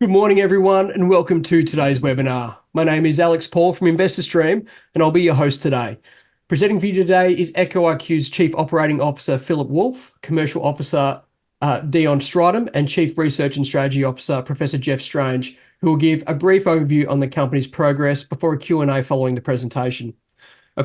Good morning, everyone, and welcome to today's webinar. My name is Alex Paul from InvestorStream, and I'll be your host today. Presenting for you today is Echo IQ's Chief Operating Officer, Philip Wolfe, Commercial Officer, Dion Stridham, and Chief Research and Strategy Officer, Professor Jeff Strange, who will give a brief overview on the company's progress before a Q&A following the presentation.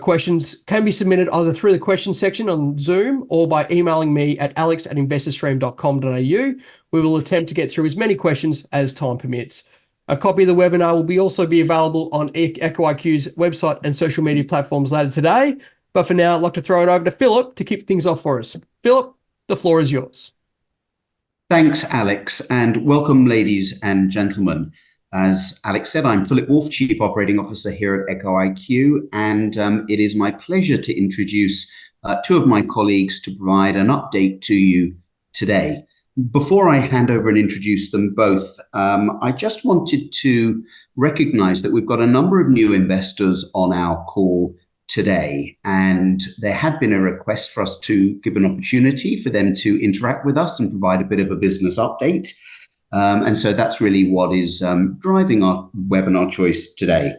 Questions can be submitted either through the questions section on Zoom or by emailing me at alex@investorstream.com.au. We will attempt to get through as many questions as time permits. A copy of the webinar will also be available on Echo IQ's website and social media platforms later today. But for now, I'd like to throw it over to Philip to kick things off for us. Philip, the floor is yours. Thanks, Alex, and welcome, ladies and gentlemen. As Alex said, I'm Philip Wolfe, Chief Operating Officer here at Echo IQ, and it is my pleasure to introduce two of my colleagues to provide an update to you today. Before I hand over and introduce them both, I just wanted to recognize that we've got a number of new investors on our call today, and there had been a request for us to give an opportunity for them to interact with us and provide a bit of a business update. And so that's really what is driving our webinar choice today.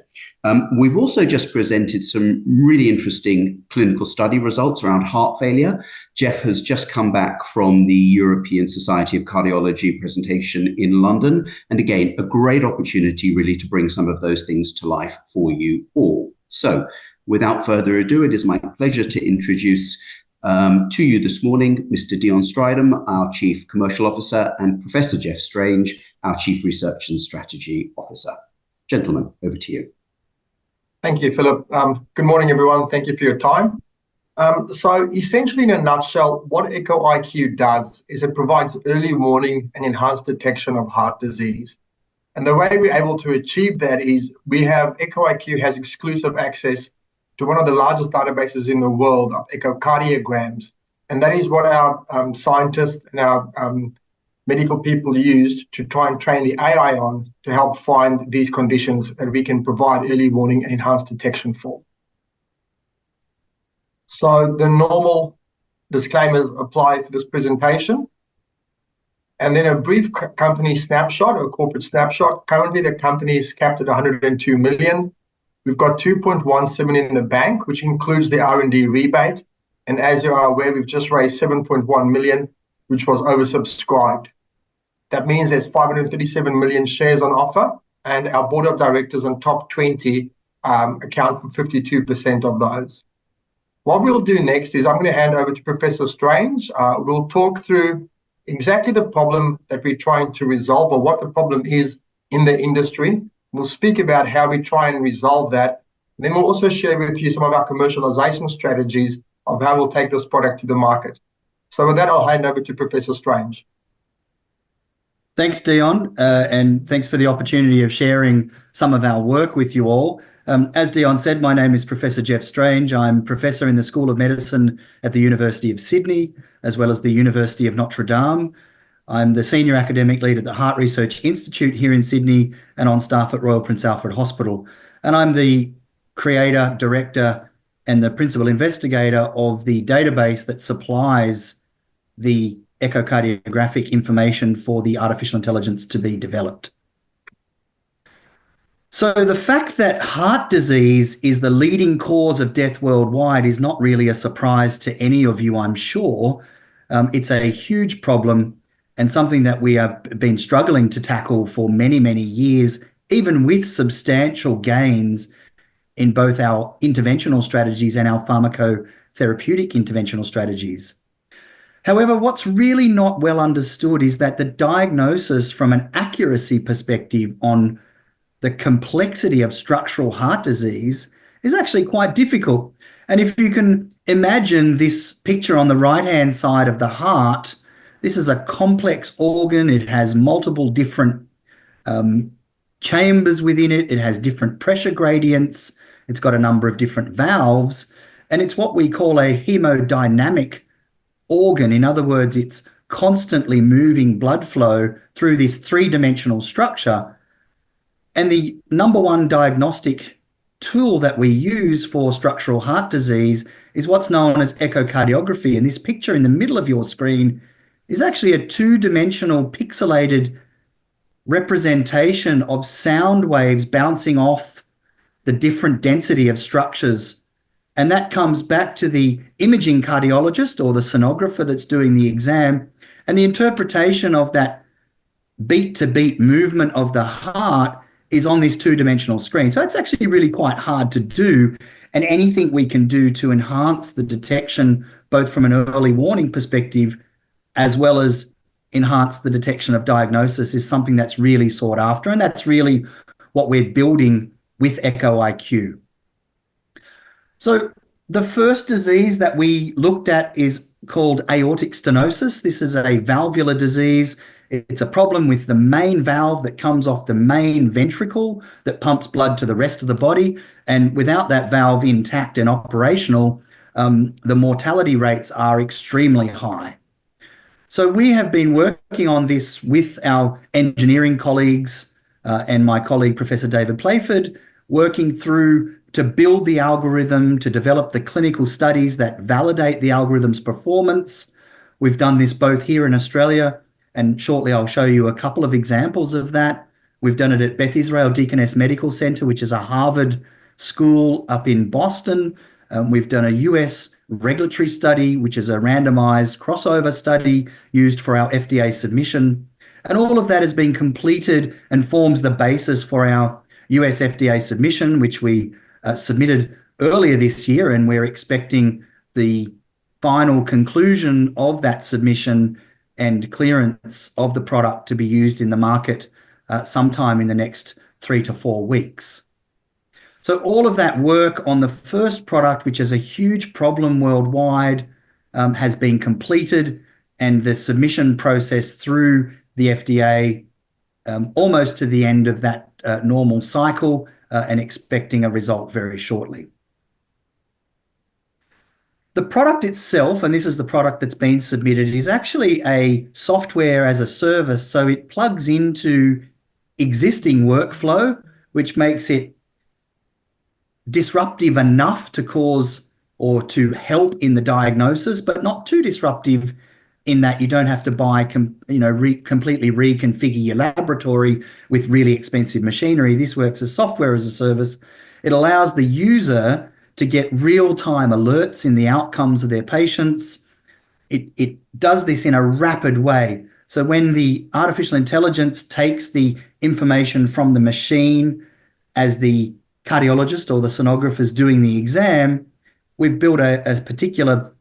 We've also just presented some really interesting clinical study results around heart failure. Jeff has just come back from the European Society of Cardiology presentation in London. And again, a great opportunity really to bring some of those things to life for you all. So without further ado, it is my pleasure to introduce to you this morning, Mr. Dion Stridham, our Chief Commercial Officer, and Professor Jeff Strange, our Chief Research and Strategy Officer. Gentlemen, over to you. Thank you, Philip. Good morning, everyone. Thank you for your time. So essentially, in a nutshell, what Echo IQ does is it provides early warning and enhanced detection of heart disease. And the way we're able to achieve that is Echo IQ has exclusive access to one of the largest databases in the world of echocardiograms. And that is what our scientists and our medical people used to try and train the AI on to help find these conditions that we can provide early warning and enhanced detection for. So the normal disclaimers apply for this presentation. And then a brief company snapshot or corporate snapshot. Currently, the company is capped at 102 million. We've got 2.17 in the bank, which includes the R&D rebate. And as you are aware, we've just raised 7.1 million, which was oversubscribed. That means there's 537 million shares on offer, and our board of directors and top 20 account for 52% of those. What we'll do next is I'm going to hand over to Professor Strange. We'll talk through exactly the problem that we're trying to resolve, or what the problem is in the industry. We'll speak about how we try and resolve that. And then we'll also share with you some of our commercialization strategies of how we'll take this product to the market. So with that, I'll hand over to Professor Strange. Thanks, Dion, and thanks for the opportunity of sharing some of our work with you all. As Dion said, my name is Professor Jeff Strange. I'm Professor in the School of Medicine at the University of Sydney, as well as the University of Notre Dame. I'm the Senior Academic Lead at the Heart Research Institute here in Sydney and on staff at Royal Prince Alfred Hospital. And I'm the creator, director, and the principal investigator of the database that supplies the echocardiographic information for the artificial intelligence to be developed. So the fact that heart disease is the leading cause of death worldwide is not really a surprise to any of you, I'm sure. It's a huge problem and something that we have been struggling to tackle for many, many years, even with substantial gains in both our interventional strategies and our pharmacotherapeutic interventional strategies. However, what's really not well understood is that the diagnosis from an accuracy perspective on the complexity of structural heart disease is actually quite difficult. And if you can imagine this picture on the right-hand side of the heart, this is a complex organ. It has multiple different chambers within it. It has different pressure gradients. It's got a number of different valves. And it's what we call a hemodynamic organ. In other words, it's constantly moving blood flow through this three-dimensional structure. And the number one diagnostic tool that we use for structural heart disease is what's known as echocardiography. And this picture in the middle of your screen is actually a two-dimensional pixelated representation of sound waves bouncing off the different density of structures. And that comes back to the imaging cardiologist or the sonographer that's doing the exam, and the interpretation of that beat-to-beat movement of the heart is on this two-dimensional screen. So it's actually really quite hard to do, and anything we can do to enhance the detection, both from an early warning perspective as well as enhance the detection of diagnosis, is something that's really sought after, and that's really what we're building with Echo IQ. So the first disease that we looked at is called aortic stenosis. This is a valvular disease. It's a problem with the main valve that comes off the main ventricle that pumps blood to the rest of the body. And without that valve intact and operational, the mortality rates are extremely high. So we have been working on this with our engineering colleagues and my colleague, Professor David Playford, working through to build the algorithm, to develop the clinical studies that validate the algorithm's performance. We've done this both here in Australia, and shortly I'll show you a couple of examples of that. We've done it at Beth Israel Deaconess Medical Center, which is a Harvard school up in Boston. We've done a US regulatory study, which is a randomized crossover study used for our FDA submission. And all of that has been completed and forms the basis for our US FDA submission, which we submitted earlier this year, and we're expecting the final conclusion of that submission and clearance of the product to be used in the market sometime in the next 3 to 4 weeks. So all of that work on the first product, which is a huge problem worldwide, has been completed, and the submission process through the FDA almost to the end of that normal cycle, and expecting a result very shortly. The product itself, and this is the product that's been submitted, is actually a software as a service. So it plugs into existing workflow, which makes it disruptive enough to cause or to help in the diagnosis, but not too disruptive in that you don't have to buy, completely reconfigure your laboratory with really expensive machinery. This works as software as a service. It allows the user to get real-time alerts in the outcomes of their patients. It does this in a rapid way. So when the artificial intelligence takes the information from the machine as the cardiologist or the sonographer is doing the exam, we've built a particular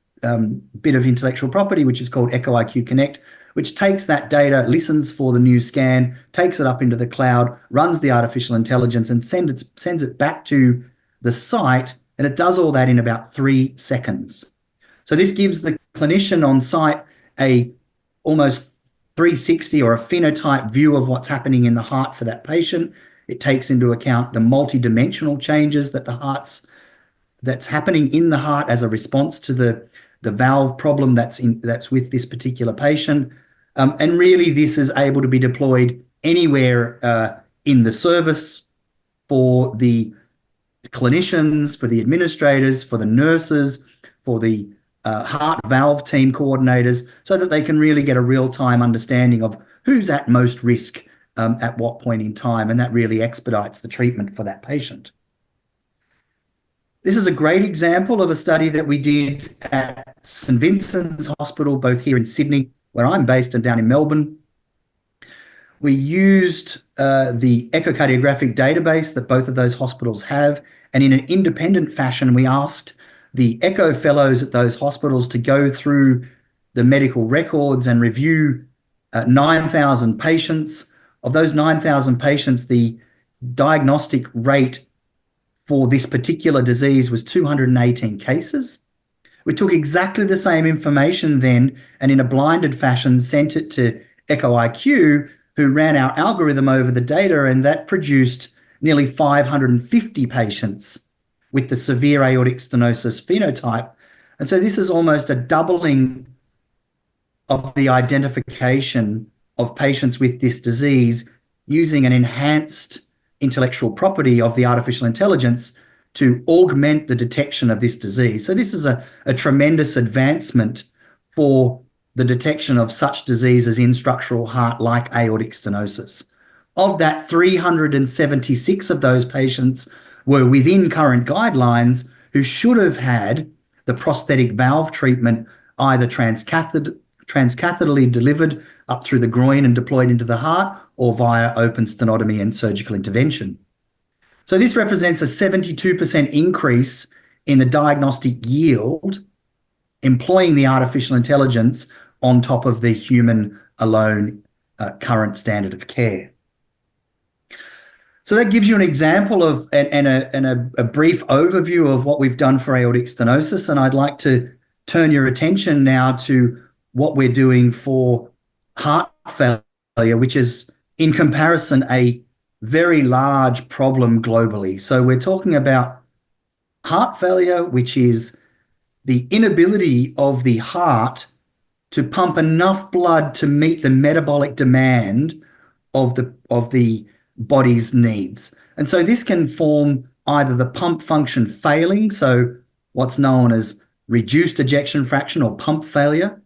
bit of intellectual property, which is called Echo IQ Connect, which takes that data, listens for the new scan, takes it up into the cloud, runs the artificial intelligence, and sends it back to the site, and it does all that in about 3 seconds. So this gives the clinician on site a almost 360 or a phenotype view of what's happening in the heart for that patient. It takes into account the multidimensional changes that that's happening in the heart as a response to the valve problem that's with this particular patient. And really, this is able to be deployed anywhere in the service for the clinicians, for the administrators, for the nurses, for the heart valve team coordinators, so that they can really get a real-time understanding of who's at most risk at what point in time, and that really expedites the treatment for that patient. This is a great example of a study that we did at St Vincent's Hospital, both here in Sydney, where I'm based, and down in Melbourne. We used the echocardiographic database that both of those hospitals have, and in an independent fashion, we asked the echo fellows at those hospitals to go through the medical records and review 9,000 patients. Of those 9,000 patients, the diagnostic rate for this particular disease was 218 cases. We took exactly the same information then, and in a blinded fashion sent it to Echo IQ, who ran our algorithm over the data, and that produced nearly 550 patients with the severe aortic stenosis phenotype. And so this is almost a doubling of the identification of patients with this disease using an enhanced intellectual property of the artificial intelligence to augment the detection of this disease. So this is a tremendous advancement for the detection of such diseases in structural heart like aortic stenosis. Of that, 376 of those patients were within current guidelines who should have had the prosthetic valve treatment either transcatheterly delivered up through the groin and deployed into the heart, or via open stenotomy and surgical intervention. So this represents a 72% increase in the diagnostic yield employing the artificial intelligence on top of the human alone current standard of care. So that gives you an example of and a brief overview of what we've done for aortic stenosis, and I'd like to turn your attention now to what we're doing for heart failure, which is in comparison a very large problem globally. So we're talking about heart failure, which is the inability of the heart to pump enough blood to meet the metabolic demand of the body's needs. And so this can form either the pump function failing, so what's known as reduced ejection fraction or pump failure,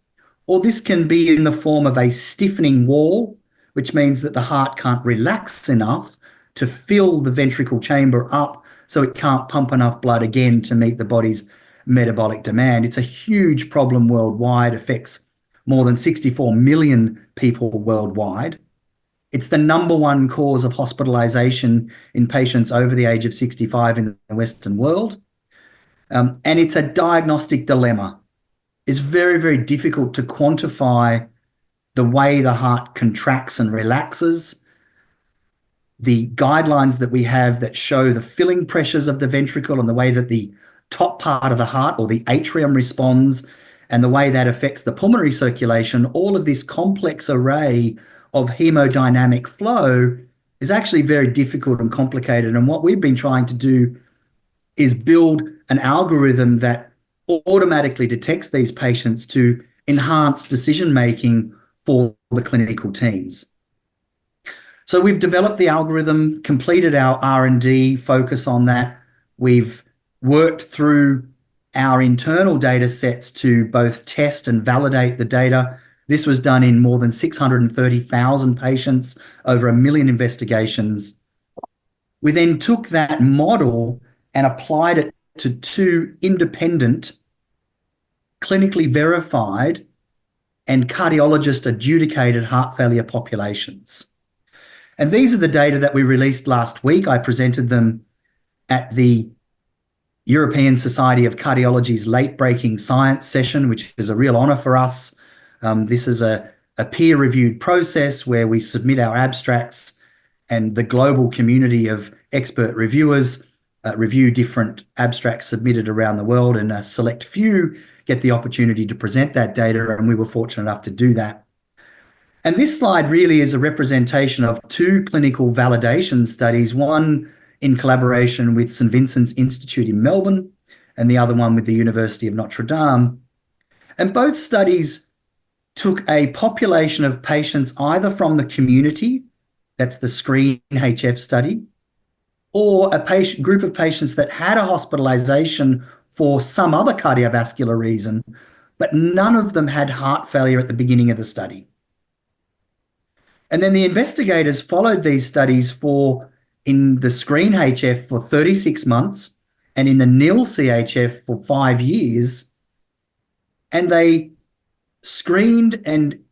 or this can be in the form of a stiffening wall, which means that the heart can't relax enough to fill the ventricle chamber up so it can't pump enough blood again to meet the body's metabolic demand. It's a huge problem worldwide, affects more than 64 million people worldwide. It's the #1 cause of hospitalization in patients over the age of 65 in the Western world. And it's a diagnostic dilemma. It's very, very difficult to quantify the way the heart contracts and relaxes. The guidelines that we have that show the filling pressures of the ventricle and the way that the top part of the heart or the atrium responds and the way that affects the pulmonary circulation, all of this complex array of hemodynamic flow is actually very difficult and complicated. And what we've been trying to do is build an algorithm that automatically detects these patients to enhance decision-making for the clinical teams. So we've developed the algorithm, completed our R&D focus on that. We've worked through our internal data sets to both test and validate the data. This was done in more than 630,000 patients, over 1 million investigations. We then took that model and applied it to 2 independent, clinically verified and cardiologist adjudicated heart failure populations. And these are the data that we released last week. I presented them at the European Society of Cardiology's late-breaking science session, which is a real honor for us. This is a peer-reviewed process where we submit our abstracts and the global community of expert reviewers review different abstracts submitted around the world, and a select few get the opportunity to present that data, and we were fortunate enough to do that. And this slide really is a representation of 2 clinical validation studies, one in collaboration with St Vincent's Institute in Melbourne and the other one with the University of Notre Dame. And both studies took a population of patients either from the community, that's the SCREEN-HF study, or a group of patients that had a hospitalization for some other cardiovascular reason, but none of them had heart failure at the beginning of the study. And then the investigators followed these studies in the SCREEN-HF for 36 months and in the NIL-CHF for 5 years. And they screened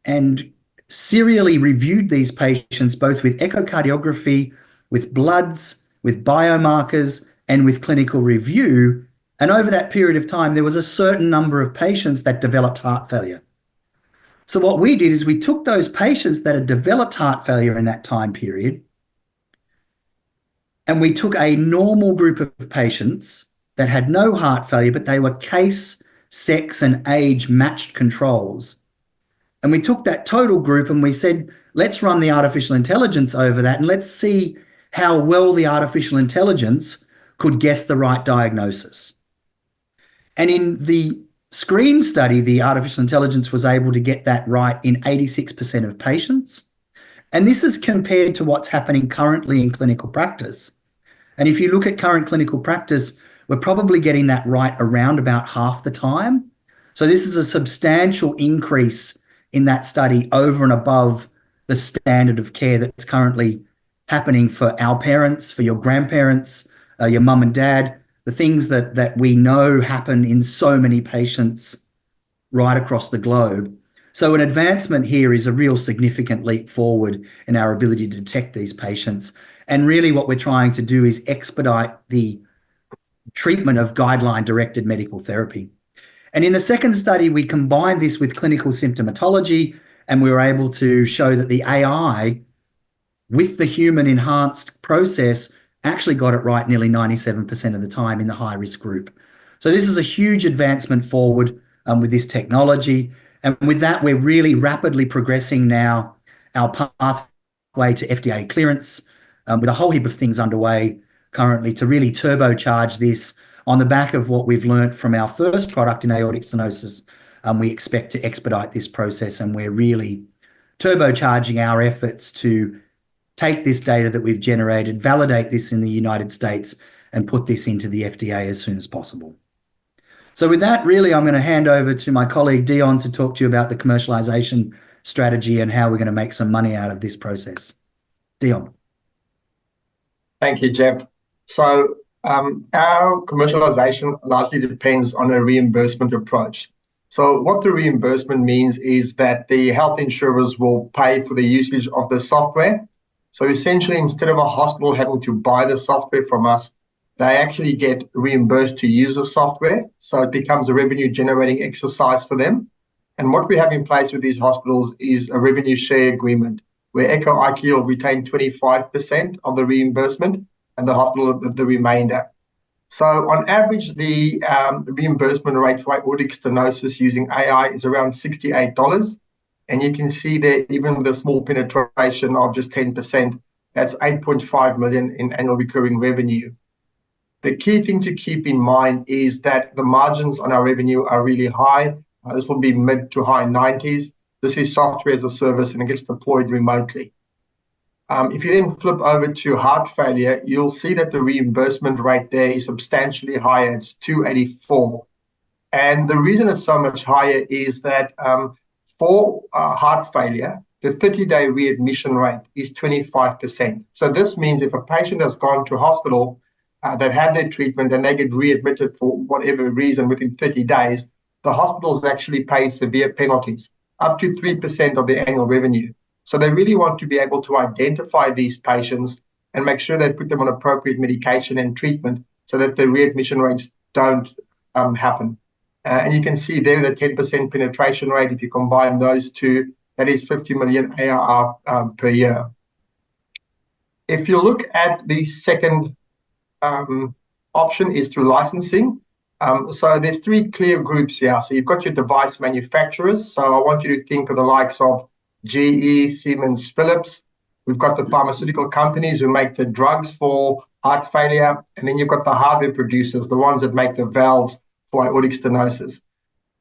and serially reviewed these patients, both with echocardiography, with bloods, with biomarkers, and with clinical review. And over that period of time, there was a certain number of patients that developed heart failure. So what we did is we took those patients that had developed heart failure in that time period, and we took a normal group of patients that had no heart failure, but they were case, sex, and age matched controls. And we took that total group and we said, let's run the artificial intelligence over that and let's see how well the artificial intelligence could guess the right diagnosis. And in the SCREEN study, the artificial intelligence was able to get that right in 86% of patients. And this is compared to what's happening currently in clinical practice. And if you look at current clinical practice, we're probably getting that right around about half the time. So this is a substantial increase in that study over and above the standard of care that's currently happening for our parents, for your grandparents, your mum and dad, the things that we know happen in so many patients right across the globe. So an advancement here is a real significant leap forward in our ability to detect these patients. And really what we're trying to do is expedite the treatment of guideline-directed medical therapy. And in the second study, we combined this with clinical symptomatology, and we were able to show that the AI with the human enhanced process actually got it right nearly 97% of the time in the high-risk group. So this is a huge advancement forward with this technology. And with that, we're really rapidly progressing now our pathway to FDA clearance with a whole heap of things underway currently to really turbocharge this on the back of what we've learned from our first product in aortic stenosis. We expect to expedite this process, and we're really turbocharging our efforts to take this data that we've generated, validate this in the United States, and put this into the FDA as soon as possible. So with that, really, I'm going to hand over to my colleague Dion to talk to you about the commercialization strategy and how we're going to make some money out of this process. Dion. Thank you, Jeff. So our commercialization largely depends on a reimbursement approach. So what the reimbursement means is that the health insurers will pay for the usage of the software. So essentially, instead of a hospital having to buy the software from us, they actually get reimbursed to use the software. So it becomes a revenue generating exercise for them. And what we have in place with these hospitals is a revenue share agreement where Echo IQ will retain 25% of the reimbursement and the hospital the remainder. So on average, the reimbursement rate for aortic stenosis using AI is around $68. And you can see that even with a small penetration of just 10%, that's 8.5 million in annual recurring revenue. The key thing to keep in mind is that the margins on our revenue are really high. This will be mid to high 90s. This is software as a service and it gets deployed remotely. If you then flip over to heart failure, you'll see that the reimbursement rate there is substantially higher. It's 284. And the reason it's so much higher is that for heart failure, the 30-day readmission rate is 25%. So this means if a patient has gone to hospital, they've had their treatment and they get readmitted for whatever reason within 30 days, the hospitals actually pay severe penalties, up to 3% of their annual revenue. So they really want to be able to identify these patients and make sure they put them on appropriate medication and treatment so that the readmission rates don't happen. And you can see there the 10% penetration rate. If you combine those two, that is 50 million ARR per year. If you look at the second option is through licensing. So there's three clear groups here. So you've got your device manufacturers. So I want you to think of the likes of GE, Siemens, Philips. We've got the pharmaceutical companies who make the drugs for heart failure. And then you've got the hardware producers, the ones that make the valves for aortic stenosis.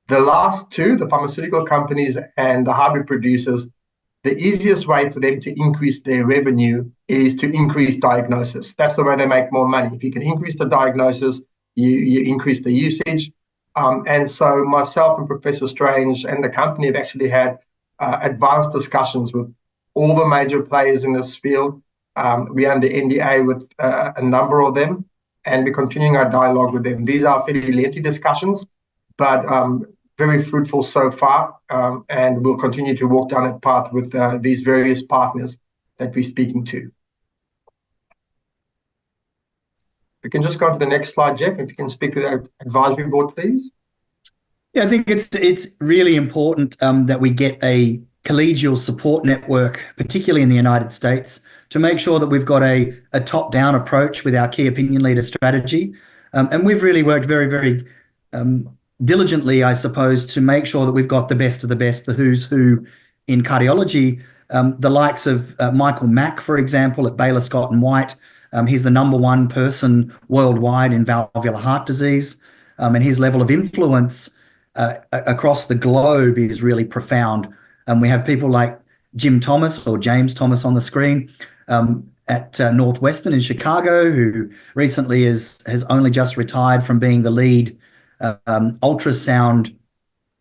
The last two, the pharmaceutical companies and the hardware producers, the easiest way for them to increase their revenue is to increase diagnosis. That's the way they make more money. If you can increase the diagnosis, you increase the usage. And so myself and Professor Strange and the company have actually had advanced discussions with all the major players in this field. We're under NDA with a number of them, and we're continuing our dialogue with them. These are fairly lengthy discussions, but very fruitful so far, and we'll continue to walk down that path with these various partners that we're speaking to. We can just go to the next slide, Jeff, if you can speak to the advisory board, please. Yeah, I think it's really important that we get a collegial support network, particularly in the United States, to make sure that we've got a top-down approach with our key opinion leader strategy. And we've really worked very, very diligently, I suppose, to make sure that we've got the best of the best, the who's who in cardiology, the likes of Michael Mack, for example, at Baylor Scott and White. He's the #1 person worldwide in valvular heart disease, and his level of influence across the globe is really profound. We have people like Jim Thomas or James Thomas on the screen at Northwestern in Chicago, who recently has only just retired from being the lead ultrasound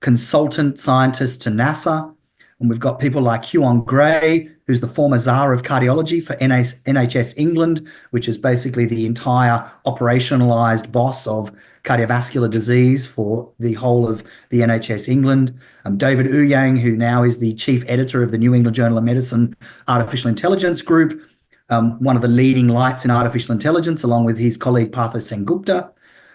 consultant scientist to NASA. And we've got people like Huon Gray, who's the former Czar of Cardiology for NHS England, which is basically the entire operationalized boss of cardiovascular disease for the whole of the NHS England. David Ouyang, who now is the chief editor of the New England Journal of Medicine Artificial Intelligence Group, one of the leading lights in artificial intelligence, along with his colleague Partho Sengupta.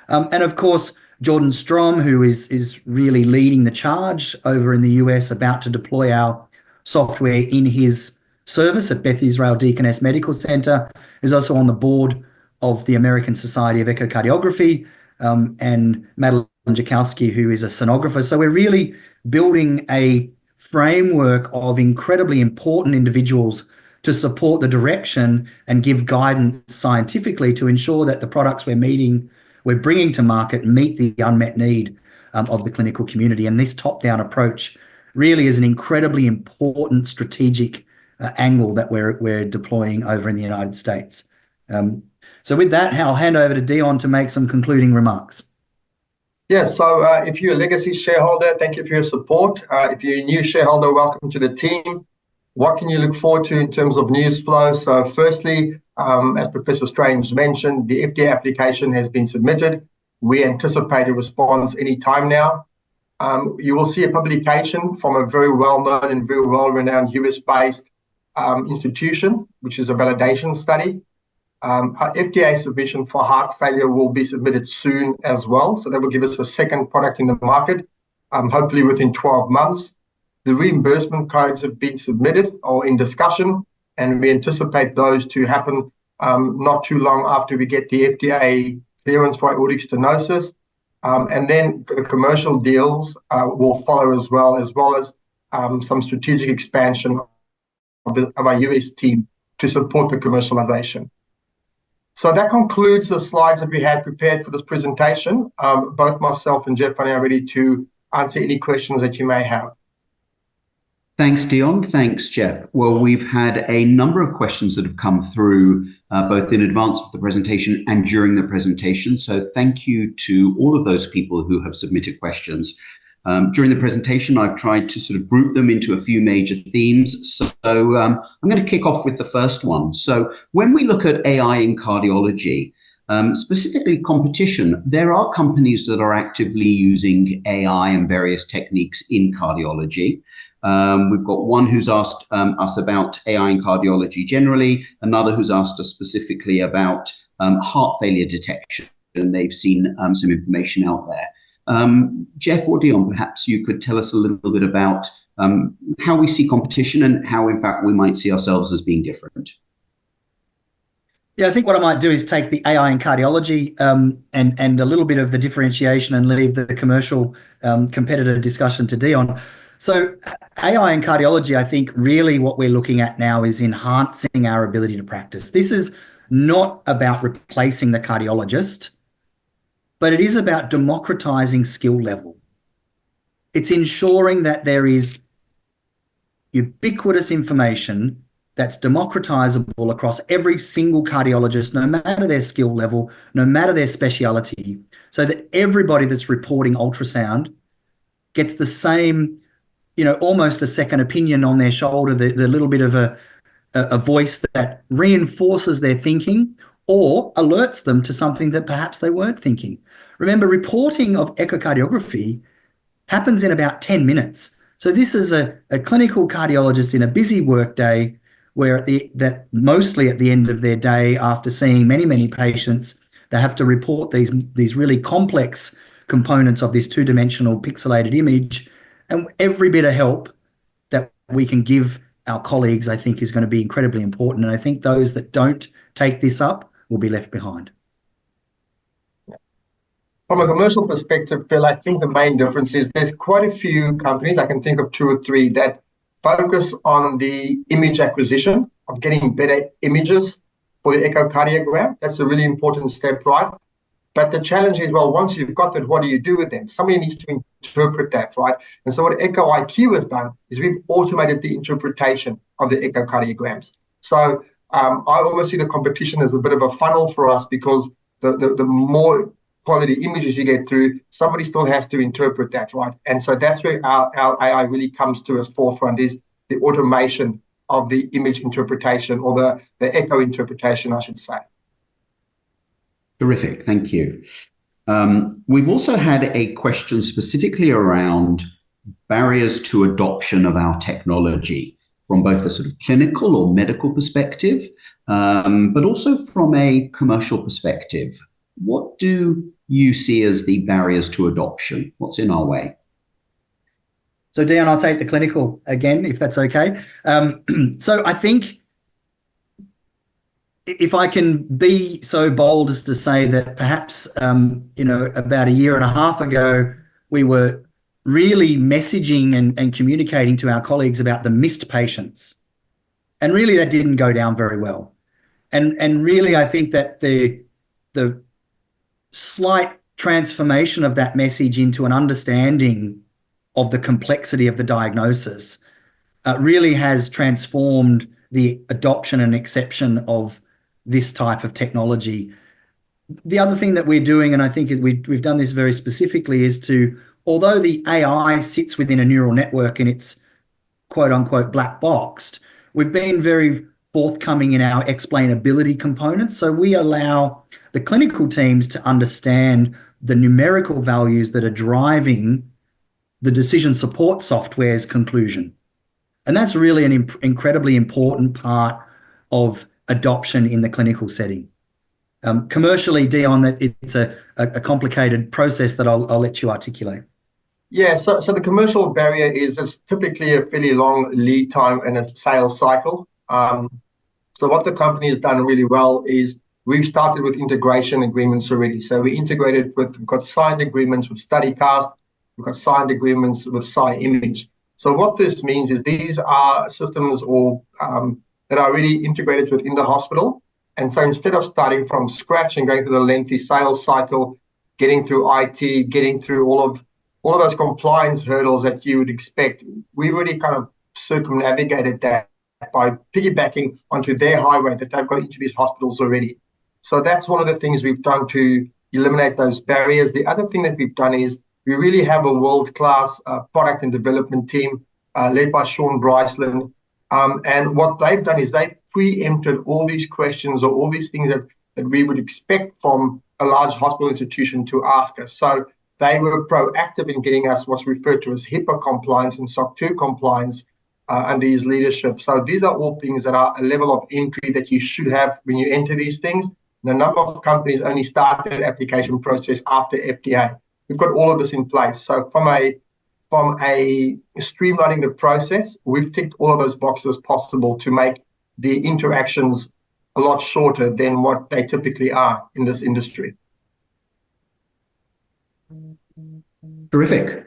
And of course, Jordan Strom, who is really leading the charge over in the US, about to deploy our software in his service at Beth Israel Deaconess Medical Center, is also on the board of the American Society of Echocardiography, and Madeline Jakowski, who is a sonographer. So we're really building a framework of incredibly important individuals to support the direction and give guidance scientifically to ensure that the products we're bringing to market meet the unmet need of the clinical community. And this top-down approach really is an incredibly important strategic angle that we're deploying over in the United States. So with that, I'll hand over to Dion to make some concluding remarks. Yes, so if you're a legacy shareholder, thank you for your support. If you're a new shareholder, welcome to the team. What can you look forward to in terms of news flow? So firstly, as Professor Strange mentioned, the FDA application has been submitted. We anticipate a response any time now. You will see a publication from a very well-known and very well-renowned US-based institution, which is a validation study. Our FDA submission for heart failure will be submitted soon as well. So that will give us a second product in the market, hopefully within 12 months. The reimbursement codes have been submitted or in discussion, and we anticipate those to happen not too long after we get the FDA clearance for aortic stenosis. And then the commercial deals will follow as well as some strategic expansion of our US team to support the commercialization. So that concludes the slides that we had prepared for this presentation. Both myself and Jeff are now ready to answer any questions that you may have. Thanks, Dion. Thanks, Jeff. Well, we've had a number of questions that have come through both in advance of the presentation and during the presentation. So thank you to all of those people who have submitted questions. During the presentation, I've tried to sort of group them into a few major themes. So I'm going to kick off with the first one. So when we look at AI in cardiology, specifically competition, there are companies that are actively using AI and various techniques in cardiology. We've got one who's asked us about AI in cardiology generally, another who's asked us specifically about heart failure detection, and they've seen some information out there. Jeff or Dion, perhaps you could tell us a little bit about how we see competition and how, in fact, we might see ourselves as being different. Yeah, I think what I might do is take the AI in cardiology and a little bit of the differentiation and leave the commercial competitor discussion to Dion. So AI in cardiology, I think really what we're looking at now is enhancing our ability to practice. This is not about replacing the cardiologist, but it is about democratizing skill level. It's ensuring that there is ubiquitous information that's democratizable across every single cardiologist, no matter their skill level, no matter their speciality, so that everybody that's reporting ultrasound gets the same, almost a second opinion on their shoulder, the little bit of a voice that reinforces their thinking or alerts them to something that perhaps they weren't thinking. Remember, reporting of echocardiography happens in about 10 minutes. So this is a clinical cardiologist in a busy workday where mostly at the end of their day, after seeing many, many patients, they have to report these really complex components of this two-dimensional pixelated image. And every bit of help that we can give our colleagues, I think, is going to be incredibly important. And I think those that don't take this up will be left behind. From a commercial perspective, Phil, I think the main difference is there's quite a few companies, I can think of 2 or 3, that focus on the image acquisition, of getting better images for the echocardiogram. That's a really important step, right? But the challenge is, well, once you've got that, what do you do with them? Somebody needs to interpret that, right? And so what Echo IQ has done is we've automated the interpretation of the echocardiograms. So I almost see the competition as a bit of a funnel for us, because the more quality images you get through, somebody still has to interpret that, right? And so that's where our AI really comes to its forefront, is the automation of the image interpretation, or the echo interpretation, I should say. Terrific, thank you. We've also had a question specifically around barriers to adoption of our technology from both a sort of clinical or medical perspective, but also from a commercial perspective. What do you see as the barriers to adoption? What's in our way? So Dion, I'll take the clinical again, if that's okay. So I think, if I can be so bold as to say that perhaps, about a year and a half ago, we were really messaging and communicating to our colleagues about the missed patients. And really that didn't go down very well. And really I think that the slight transformation of that message into an understanding of the complexity of the diagnosis really has transformed the adoption and acceptance of this type of technology. The other thing that we're doing, and I think we've done this very specifically, is to, although the AI sits within a neural network and it's quote unquote black boxed, we've been very forthcoming in our explainability components. So we allow the clinical teams to understand the numerical values that are driving the decision support software's conclusion. And that's really an incredibly important part of adoption in the clinical setting. Commercially, Dion, that it's a complicated process that I'll let you articulate. Yeah, so the commercial barrier is it's typically a fairly long lead time and a sales cycle. So what the company has done really well is we've started with integration agreements already. So we've got signed agreements with StudyCast, we've got signed agreements with SciImage. So what this means is these are systems that are already integrated within the hospital. And so instead of starting from scratch and going through the lengthy sales cycle, getting through IT, getting through all of those compliance hurdles that you would expect, we already kind of circumnavigated that by piggybacking onto their highway that they've got into these hospitals already. So that's one of the things we've done to eliminate those barriers. The other thing that we've done is we really have a world-class product and development team led by Sean Bryceland. And what they've done is they've preempted all these questions or all these things that we would expect from a large hospital institution to ask us. So they were proactive in getting us what's referred to as HIPAA compliance and SOC 2 compliance under his leadership. So these are all things that are a level of entry that you should have when you enter these things. And a number of companies only start their application process after FDA. We've got all of this in place. So from a streamlining the process, we've ticked all of those boxes possible to make the interactions a lot shorter than what they typically are in this industry. Terrific.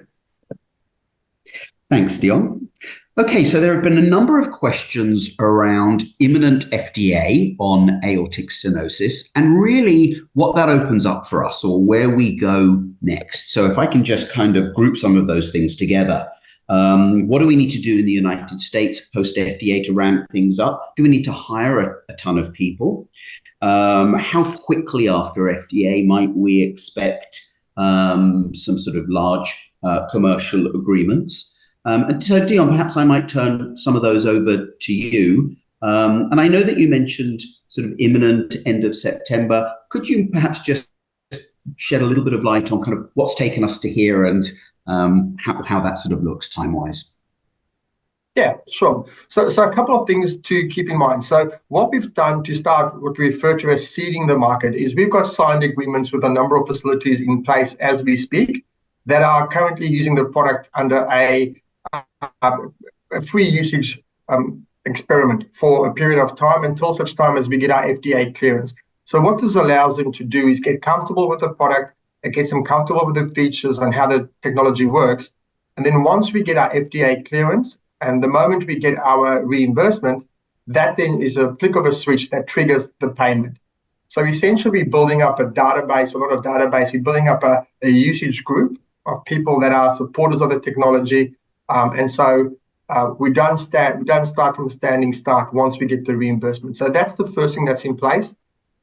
Thanks, Dion. Okay, so there have been a number of questions around imminent FDA on aortic stenosis and really what that opens up for us or where we go next. So if I can just kind of group some of those things together. What do we need to do in the United States post-FDA to ramp things up? Do we need to hire a ton of people? How quickly after FDA might we expect some sort of large commercial agreements? And so, Dion, perhaps I might turn some of those over to you. And I know that you mentioned sort of imminent end of September. Could you perhaps just shed a little bit of light on kind of what's taken us to here and how that sort of looks time-wise? Yeah, sure. So a couple of things to keep in mind. So what we've done to start what we refer to as seeding the market is we've got signed agreements with a number of facilities in place as we speak that are currently using the product under a free usage experiment for a period of time until such time as we get our FDA clearance. So what this allows them to do is get comfortable with the product, it gets them comfortable with the features and how the technology works. And then once we get our FDA clearance, and the moment we get our reimbursement, that then is a flick of a switch that triggers the payment. So essentially we're building up a database, a lot of database, we're building up a usage group of people that are supporters of the technology. And so we don't start from a standing start once we get the reimbursement. So that's the first thing that's in place.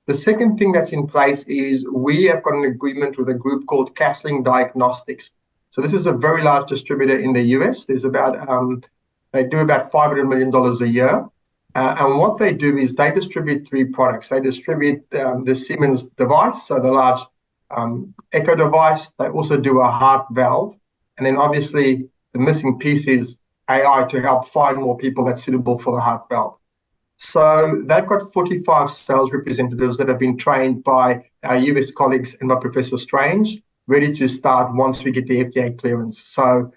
The second thing that's in place is we have got an agreement with a group called Castling Diagnostics. So this is a very large distributor in the US. There's about they do about $500 million a year. And what they do is they distribute three products. They distribute the Siemens device, so the large echo device. They also do a heart valve. And then obviously the missing piece is AI to help find more people that's suitable for the heart valve. So they've got 45 sales representatives that have been trained by our US colleagues and by Professor Strange, ready to start once we get the FDA clearance. So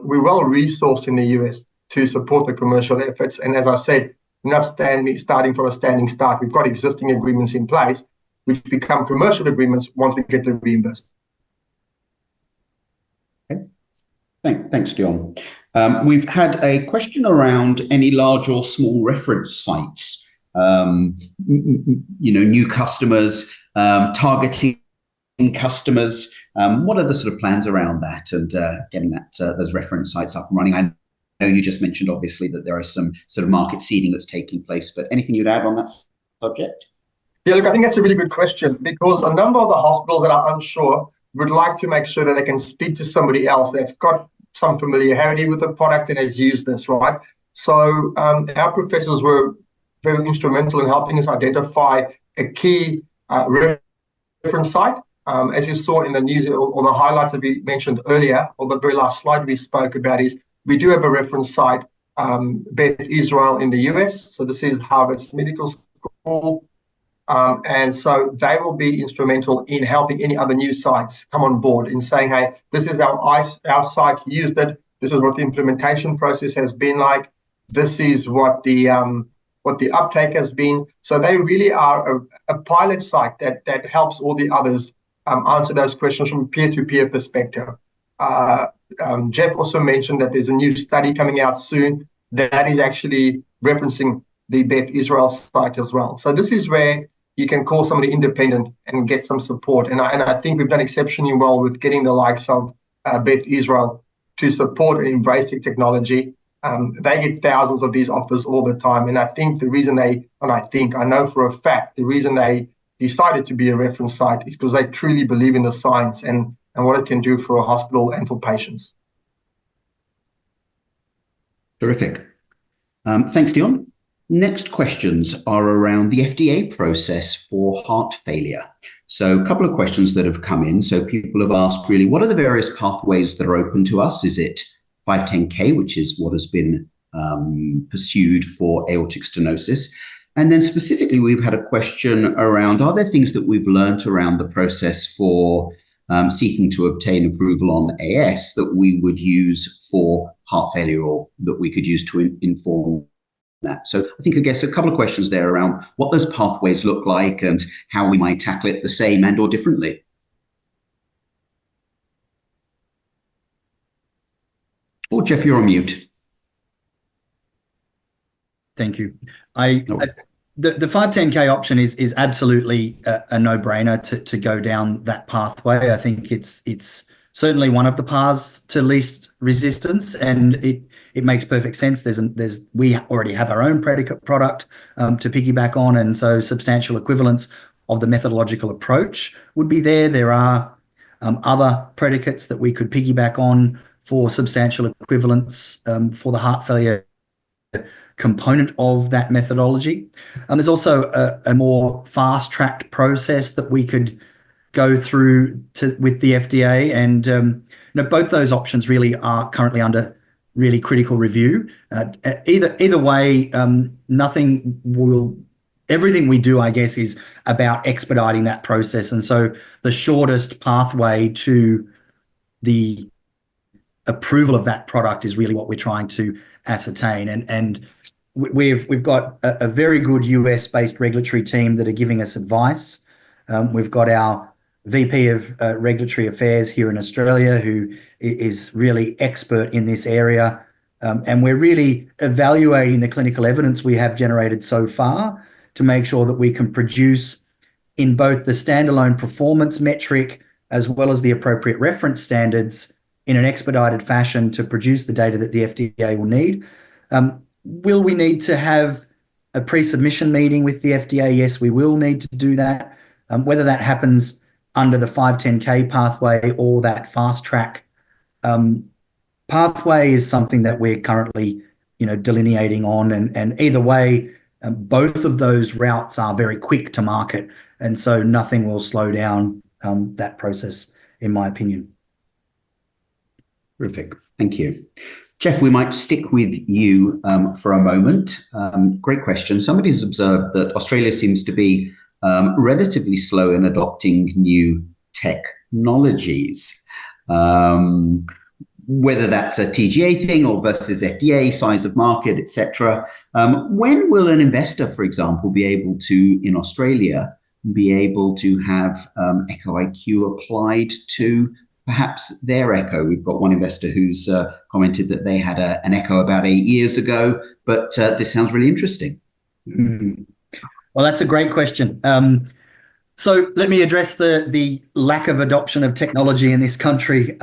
we're well resourced in the US to support the commercial efforts. And as I said, we're not starting from a standing start. We've got existing agreements in place, which become commercial agreements once we get the reimbursement. Okay. Thanks, Dion. We've had a question around any large or small reference sites, new customers, targeting customers. What are the sort of plans around that and getting those reference sites up and running? I know you just mentioned, obviously, that there is some sort of market seeding that's taking place, but anything you'd add on that subject? Yeah, look, I think that's a really good question, because a number of the hospitals that are unsure would like to make sure that they can speak to somebody else that's got some familiarity with the product and has used this, right? So our professors were very instrumental in helping us identify a key reference site. As you saw in the news or the highlights that we mentioned earlier, or the very last slide we spoke about, is we do have a reference site, Beth Israel in the US. So this is Harvard's medical school. And so they will be instrumental in helping any other new sites come on board in saying, hey, this is our site used it. This is what the implementation process has been like. This is what the uptake has been. So they really are a pilot site that helps all the others answer those questions from a peer-to-peer perspective. Jeff also mentioned that there's a new study coming out soon that is actually referencing the Beth Israel site as well. So this is where you can call somebody independent and get some support. And I think we've done exceptionally well with getting the likes of Beth Israel to support and embrace the technology. They get thousands of these offers all the time. And I think I know for a fact, the reason they decided to be a reference site is because they truly believe in the science and what it can do for a hospital and for patients. Terrific. Thanks, Dion. Next questions are around the FDA process for heart failure. So a couple of questions that have come in. So people have asked, really, what are the various pathways that are open to us? Is it 510K, which is what has been pursued for aortic stenosis? And then specifically, we've had a question around, are there things that we've learned around the process for seeking to obtain approval on AS that we would use for heart failure, or that we could use to inform that? So I guess a couple of questions there around what those pathways look like and how we might tackle it the same and or differently. Oh, Jeff, you're on mute. Thank you. The 510K option is absolutely a no-brainer to go down that pathway. I think it's certainly one of the paths to least resistance, and it makes perfect sense. We already have our own predicate product to piggyback on, and so substantial equivalence of the methodological approach would be there. There are other predicates that we could piggyback on for substantial equivalence for the heart failure component of that methodology. There's also a more fast-tracked process that we could go through with the FDA, and both those options really are currently under really critical review. Either way, everything we do, I guess, is about expediting that process, and so the shortest pathway to the approval of that product is really what we're trying to ascertain. And we've got a very good US-based regulatory team that are giving us advice. We've got our VP of Regulatory Affairs here in Australia, who is really expert in this area. And we're really evaluating the clinical evidence we have generated so far to make sure that we can produce in both the standalone performance metric as well as the appropriate reference standards in an expedited fashion to produce the data that the FDA will need. Will we need to have a pre-submission meeting with the FDA, yes, we will need to do that. Whether that happens under the 510K pathway or that fast track pathway is something that we're currently, delineating on. And either way, both of those routes are very quick to market. And so nothing will slow down that process, in my opinion. Terrific. Thank you. Jeff, we might stick with you for a moment. Great question. Somebody's observed that Australia seems to be relatively slow in adopting new technologies. Whether that's a TGA thing or versus FDA, size of market, etc. When will an investor, for example, be able to, in Australia, be able to have Echo IQ applied to perhaps their Echo? We've got one investor who's commented that they had an Echo about 8 years ago, but this sounds really interesting. Well, that's a great question. So let me address the lack of adoption of technology in this country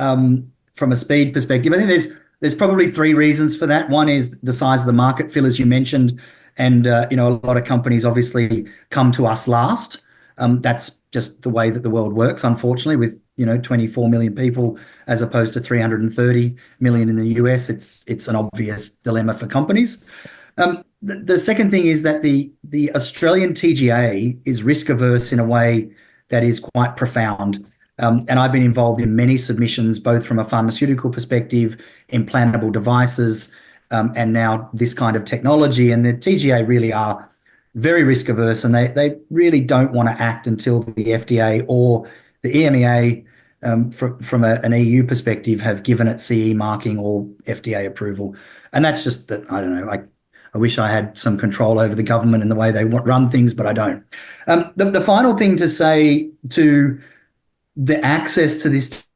from a speed perspective. I think there's probably 3 reasons for that. One is the size of the market, Phil, as you mentioned, and a lot of companies obviously come to us last. That's just the way that the world works, unfortunately, with 24 million people as opposed to 330 million in the US. It's an obvious dilemma for companies. The second thing is that the Australian TGA is risk averse in a way that is quite profound. And I've been involved in many submissions, both from a pharmaceutical perspective, implantable devices, and now this kind of technology. And the TGA really are very risk averse, and they really don't want to act until the FDA or the EMEA, from an EU perspective, have given it CE marking or FDA approval. And that's just that, I don't know, I wish I had some control over the government and the way they run things, but I don't. The final thing to say to the access to this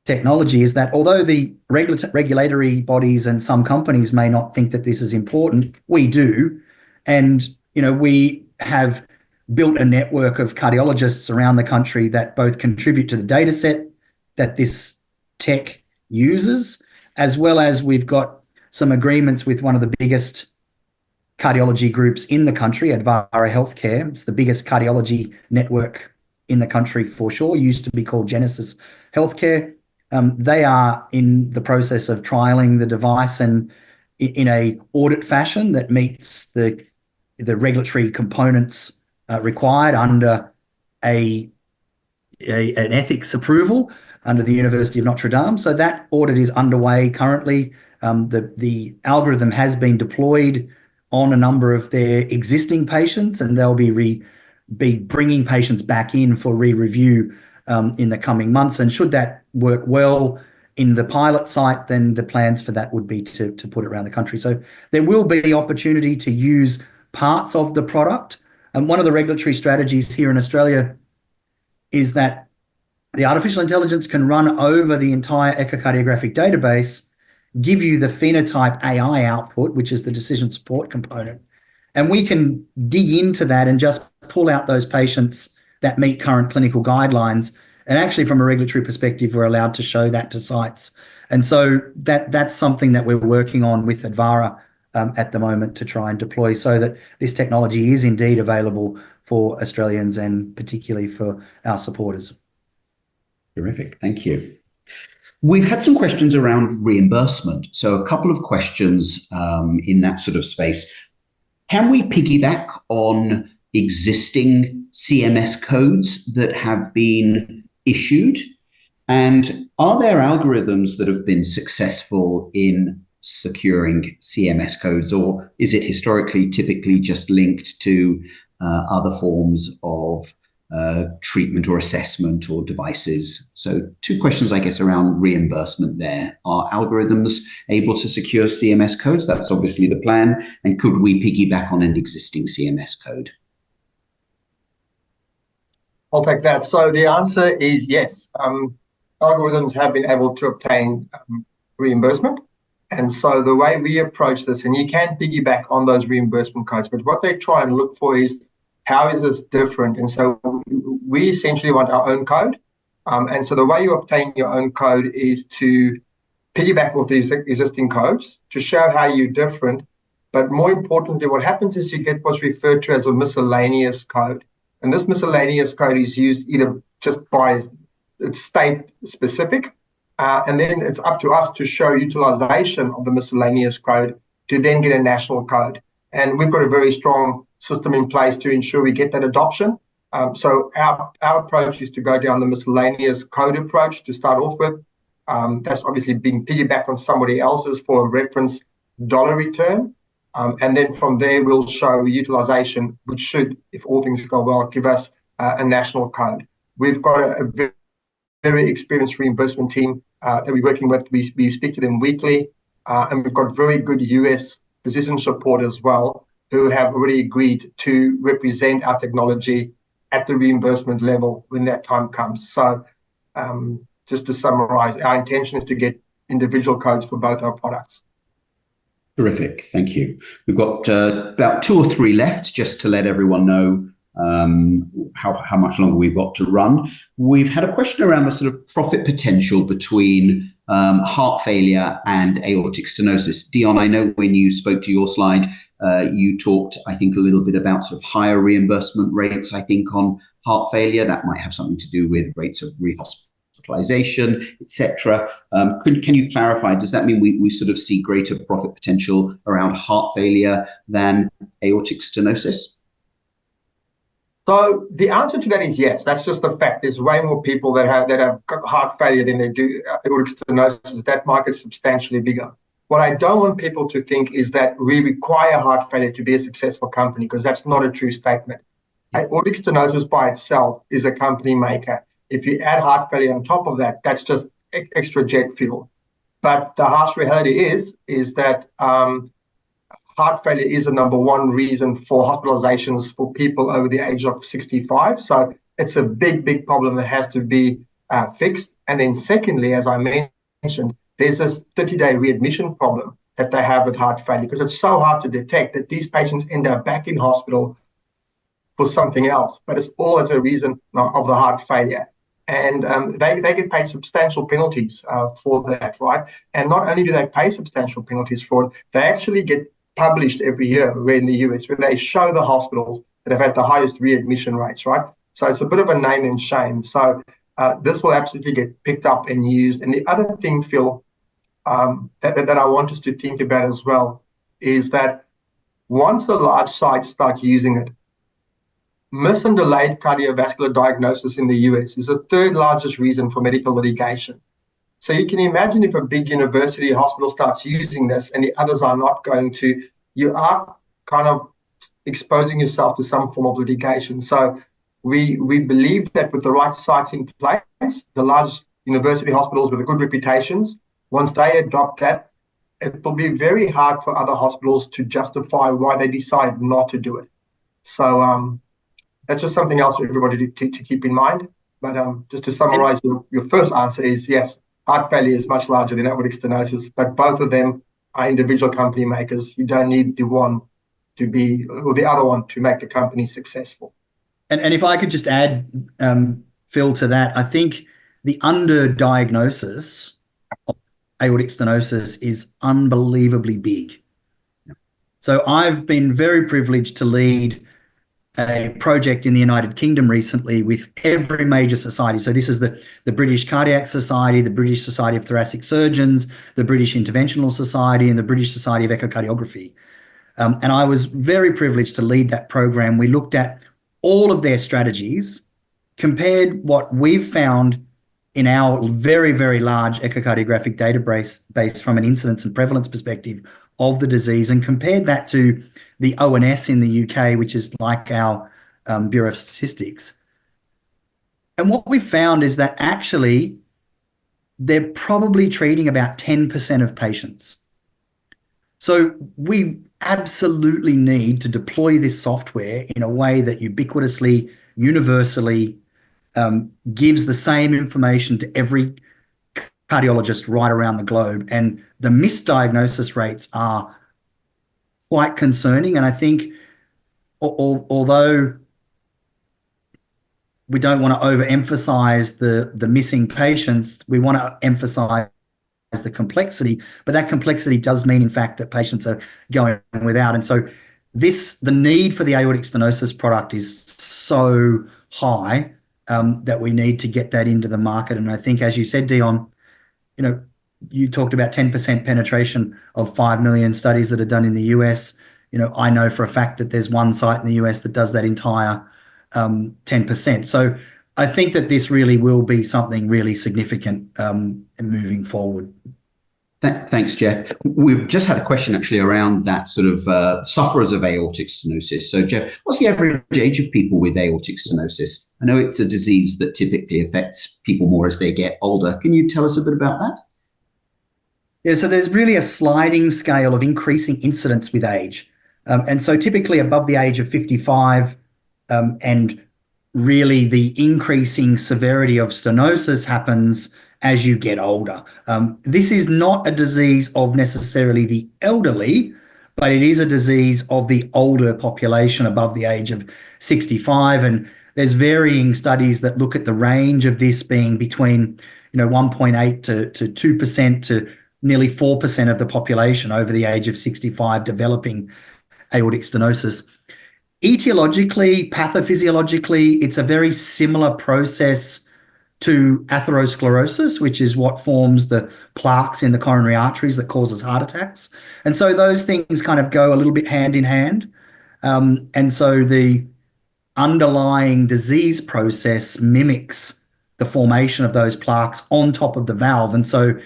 technology is that although the regulatory bodies and some companies may not think that this is important, we do. And, we have built a network of cardiologists around the country that both contribute to the data set that this tech uses, as well as we've got some agreements with one of the biggest cardiology groups in the country, Advara Healthcare. It's the biggest cardiology network in the country for sure. Used to be called Genesis Healthcare. They are in the process of trialing the device and in a audit fashion that meets the regulatory components required under an ethics approval under the University of Notre Dame. So that audit is underway currently. The algorithm has been deployed on a number of their existing patients, and they'll be bringing patients back in for re-review in the coming months. And should that work well in the pilot site, then the plans for that would be to put it around the country. So there will be opportunity to use parts of the product. And one of the regulatory strategies here in Australia is that the artificial intelligence can run over the entire echocardiographic database, give you the phenotype AI output, which is the decision support component. And we can dig into that and just pull out those patients that meet current clinical guidelines. And actually, from a regulatory perspective, we're allowed to show that to sites. And so that's something that we're working on with Advara at the moment to try and deploy so that this technology is indeed available for Australians and particularly for our supporters. Terrific. Thank you. We've had some questions around reimbursement. So a couple of questions in that sort of space. Can we piggyback on existing CMS codes that have been issued? And are there algorithms that have been successful in securing CMS codes, or is it historically typically just linked to other forms of treatment or assessment or devices? So 2 questions, I guess, around reimbursement there. Are algorithms able to secure CMS codes? That's obviously the plan. And could we piggyback on an existing CMS code? I'll take that. So the answer is yes. Algorithms have been able to obtain reimbursement. And so the way we approach this, and you can piggyback on those reimbursement codes, but what they try and look for is, how is this different? And so we essentially want our own code. And so the way you obtain your own code is to piggyback with these existing codes to show how you're different But more importantly, what happens is you get what's referred to as a miscellaneous code. And this miscellaneous code is used either just by it's state specific, and then it's up to us to show utilization of the miscellaneous code to then get a national code. And we've got a very strong system in place to ensure we get that adoption. So our approach is to go down the miscellaneous code approach to start off with. That's obviously being piggybacked on somebody else's for a reference dollar return. And then from there, we'll show utilization, which should, if all things go well, give us a national code. We've got a very experienced reimbursement team that we're working with. We speak to them weekly, and we've got very good US physician support as well, who have already agreed to represent our technology at the reimbursement level when that time comes. So just to summarize, our intention is to get individual codes for both our products. Terrific, thank you. We've got about 2 or 3 left, just to let everyone know how much longer we've got to run. We've had a question around the sort of profit potential between heart failure and aortic stenosis. Dion, I know when you spoke to your slide, you talked, I think, a little bit about sort of higher reimbursement rates, I think, on heart failure. That might have something to do with rates of rehospitalization, etc. Can you clarify, does that mean we sort of see greater profit potential around heart failure than aortic stenosis? So the answer to that is yes. That's just a fact. There's way more people that have heart failure than they do aortic stenosis. That market's substantially bigger. What I don't want people to think is that we require heart failure to be a successful company, because that's not a true statement. Aortic stenosis by itself is a company maker. If you add heart failure on top of that, that's just extra jet fuel. But the harsh reality is that heart failure is the #1 reason for hospitalizations for people over the age of 65. So it's a big problem that has to be fixed. And then secondly, as I mentioned, there's this 30-day readmission problem that they have with heart failure, because it's so hard to detect that these patients end up back in hospital for something else. But it's all as a reason of the heart failure. And they get paid substantial penalties for that, right? And not only do they pay substantial penalties for it, they actually get published every year in the US, where they show the hospitals that have had the highest readmission rates, right? So it's a bit of a name and shame. So this will absolutely get picked up and used. And the other thing, Phil, that I want us to think about as well is that once the large sites start using it, miss and delayed cardiovascular diagnosis in the US is the 3rd largest reason for medical litigation. So you can imagine if a big university hospital starts using this and the others are not going to, you are kind of exposing yourself to some form of litigation. So we believe that with the right sites in place, the largest university hospitals with good reputations, once they adopt that, it will be very hard for other hospitals to justify why they decide not to do it. So that's just something else for everybody to keep in mind. But just to summarize, your first answer is yes. Heart failure is much larger than aortic stenosis, but both of them are individual company makers. You don't need the one to be, or the other one to make the company successful. And if I could just add, Phil, to that, I think the underdiagnosis of aortic stenosis is unbelievably big. So I've been very privileged to lead a project in the United Kingdom recently with every major society. So this is the British Cardiac Society, the British Society of Thoracic Surgeons, the British Interventional Society, and the British Society of Echocardiography. And I was very privileged to lead that program. We looked at all of their strategies, compared what we've found in our very, very large echocardiographic database from an incidence and prevalence perspective of the disease, and compared that to the ONS in the UK, which is like our Bureau of Statistics. And what we found is that actually they're probably treating about 10% of patients. So we absolutely need to deploy this software in a way that ubiquitously, universally gives the same information to every cardiologist right around the globe. And the misdiagnosis rates are quite concerning. And I think although we don't want to overemphasize the missing patients, we want to emphasize the complexity, but that complexity does mean, in fact, that patients are going without. And so the need for the aortic stenosis product is so high that we need to get that into the market. And I think, as you said, Dion, you talked about 10% penetration of 5 million studies that are done in the US. I know for a fact that there's one site in the US that does that entire 10%. So I think that this really will be something really significant moving forward. Thanks, Jeff. We've just had a question actually around that sort of sufferers of aortic stenosis. So, Jeff, what's the average age of people with aortic stenosis? I know it's a disease that typically affects people more as they get older. Can you tell us a bit about that? Yeah, so there's really a sliding scale of increasing incidence with age. And so typically above the age of 55, and really the increasing severity of stenosis happens as you get older. This is not a disease of necessarily the elderly, but it is a disease of the older population above the age of 65. And there's varying studies that look at the range of this being between 1.8 to 2% to nearly 4% of the population over the age of 65 developing aortic stenosis. Etiologically, pathophysiologically, it's a very similar process to atherosclerosis, which is what forms the plaques in the coronary arteries that causes heart attacks. And so those things kind of go a little bit hand in hand. And so the underlying disease process mimics the formation of those plaques on top of the valve. And so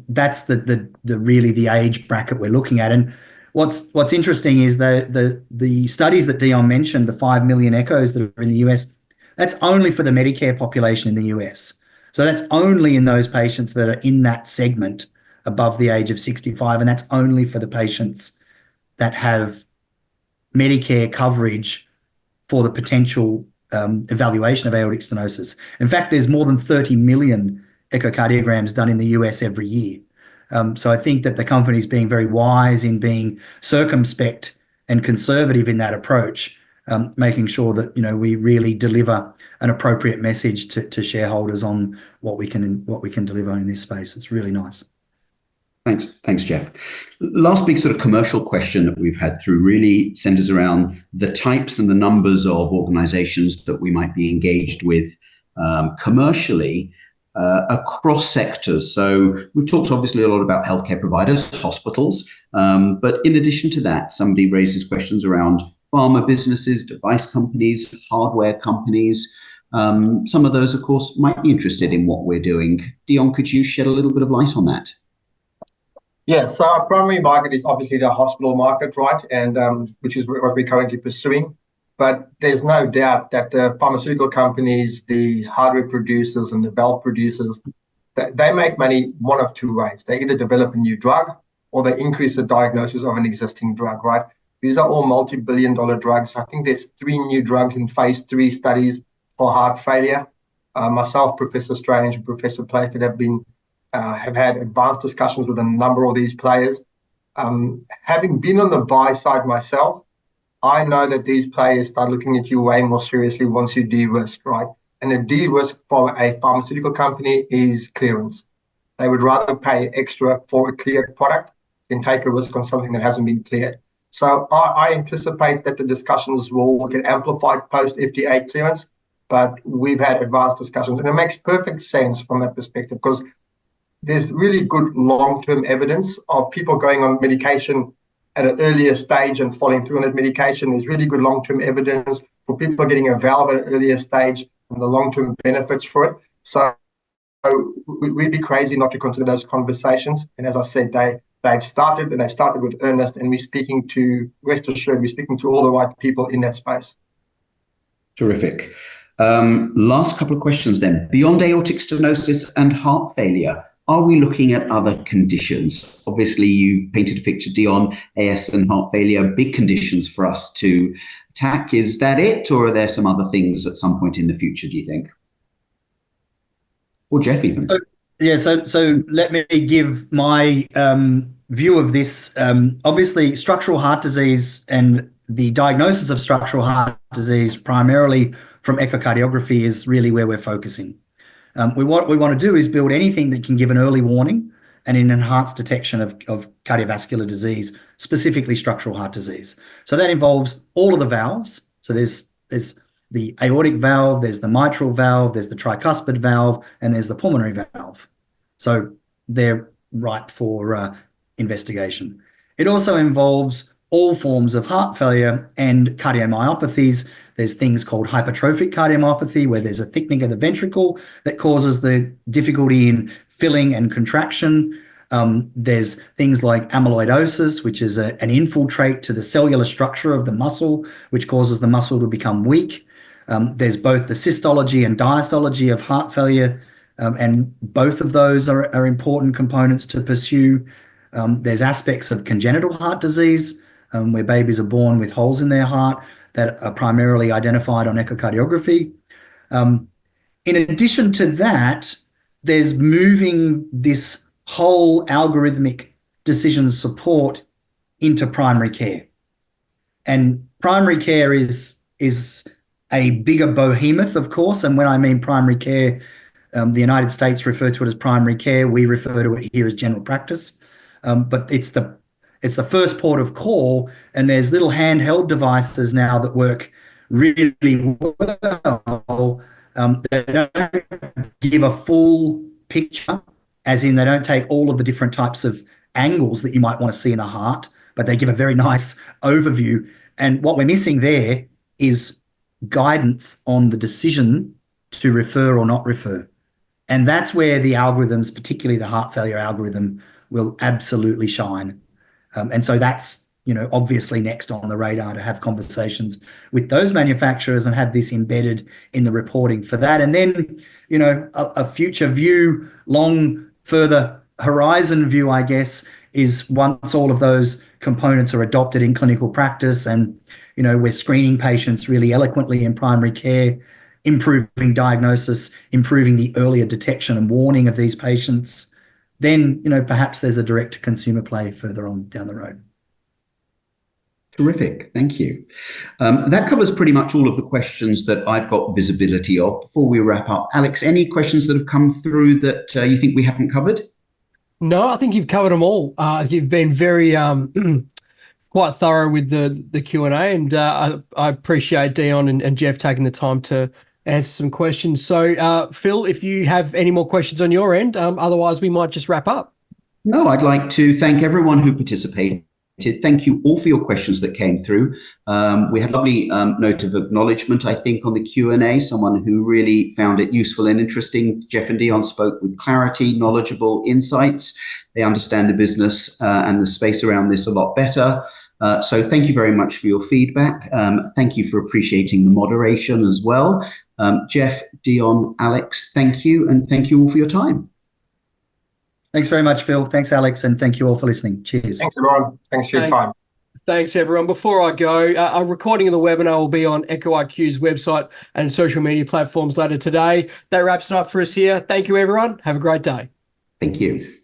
that's the really the age bracket we're looking at. And what's interesting is the studies that Dion mentioned, the 5 million echoes that are in the US, that's only for the Medicare population in the US. So that's only in those patients that are in that segment above the age of 65, and that's only for the patients that have Medicare coverage for the potential evaluation of aortic stenosis. In fact, there's more than 30 million echocardiograms done in the US every year. So I think that the company's being very wise in being circumspect and conservative in that approach, making sure that we really deliver an appropriate message to shareholders on what we can deliver in this space. It's really nice. Thanks, Jeff. Last big sort of commercial question that we've had through really centers around the types and the numbers of organizations that we might be engaged with commercially across sectors. So we've talked obviously a lot about healthcare providers, hospitals, but in addition to that, somebody raises questions around pharma businesses, device companies, hardware companies. Some of those, of course, might be interested in what we're doing. Dion, could you shed a little bit of light on that? Yeah, so our primary market is obviously the hospital market, right? And which is what we're currently pursuing. But there's no doubt that the pharmaceutical companies, the hardware producers and the valve producers, they make money one of two ways. They either develop a new drug or they increase the diagnosis of an existing drug, right? These are all multi-billion-dollar drugs. I think there's 3 new drugs in phase 3 studies for heart failure. Myself, Professor Strange, and Professor Playford have had advanced discussions with a number of these players. Having been on the buy side myself, I know that these players start looking at you way more seriously once you de-risk, right? And a de-risk for a pharmaceutical company is clearance. They would rather pay extra for a cleared product than take a risk on something that hasn't been cleared. So I anticipate that the discussions will get amplified post-FDA clearance, but we've had advanced discussions. And it makes perfect sense from that perspective because there's really good long-term evidence of people going on medication at an earlier stage and falling through on that medication. There's really good long-term evidence for people getting a valve at an earlier stage and the long-term benefits for it. So we'd be crazy not to consider those conversations. And as I said, they've started with earnest, and rest assured, we're speaking to all the right people in that space. Terrific. Last couple of questions then. Beyond aortic stenosis and heart failure, are we looking at other conditions? Obviously, you've painted a picture, Dion, AS and heart failure, big conditions for us to attack. Is that it, or are there some other things at some point in the future, do you think? Or Jeff even? So let me give my view of this. Obviously, structural heart disease and the diagnosis of structural heart disease primarily from echocardiography is really where we're focusing. What we want to do is build anything that can give an early warning and an enhanced detection of cardiovascular disease, specifically structural heart disease. So that involves all of the valves. So there's the aortic valve, there's the mitral valve, there's the tricuspid valve, and there's the pulmonary valve. So they're ripe for investigation. It also involves all forms of heart failure and cardiomyopathies. There's things called hypertrophic cardiomyopathy, where there's a thickening of the ventricle that causes the difficulty in filling and contraction. There's things like amyloidosis, which is an infiltrate to the cellular structure of the muscle, which causes the muscle to become weak. There's both the systology and diastology of heart failure, and both of those are important components to pursue. There's aspects of congenital heart disease, where babies are born with holes in their heart that are primarily identified on echocardiography. In addition to that, there's moving this whole algorithmic decision support into primary care. And primary care is a bigger behemoth, of course. And when I mean primary care, the United States refer to it as primary care. We refer to it here as general practice. But it's the first port of call, and there's little handheld devices now that work really well. They don't give a full picture, as in they don't take all of the different types of angles that you might want to see in the heart, but they give a very nice overview. And what we're missing there is guidance on the decision to refer or not refer. And that's where the algorithms, particularly the heart failure algorithm, will absolutely shine. And so that's, obviously next on the radar, to have conversations with those manufacturers and have this embedded in the reporting for that. And then, a future view, further horizon view, I guess, is once all of those components are adopted in clinical practice and, we're screening patients really eloquently in primary care, improving diagnosis, improving the earlier detection and warning of these patients, then, perhaps there's a direct-to-consumer play further on down the road. Terrific. Thank you. That covers pretty much all of the questions that I've got visibility of. Before we wrap up, Alex, any questions that have come through that you think we haven't covered? No, I think you've covered them all. You've been very quite thorough with the Q&A, and I appreciate Dion and Jeff taking the time to answer some questions. So, Phil, if you have any more questions on your end, otherwise we might just wrap up. No, I'd like to thank everyone who participated. Thank you all for your questions that came through. We had a lovely note of acknowledgement, I think, on the Q&A, someone who really found it useful and interesting. Jeff and Dion spoke with clarity, knowledgeable insights. They understand the business and the space around this a lot better. So thank you very much for your feedback. Thank you for appreciating the moderation as well. Jeff, Dion, Alex, thank you, and thank you all for your time. Thanks very much, Phil. Thanks, Alex, and thank you all for listening. Cheers. Thanks, everyone. Thanks for your time. Thanks, everyone. Before I go, a recording of the webinar will be on Echo IQ's website and social media platforms later today. That wraps it up for us here. Thank you, everyone. Have a great day. Thank you.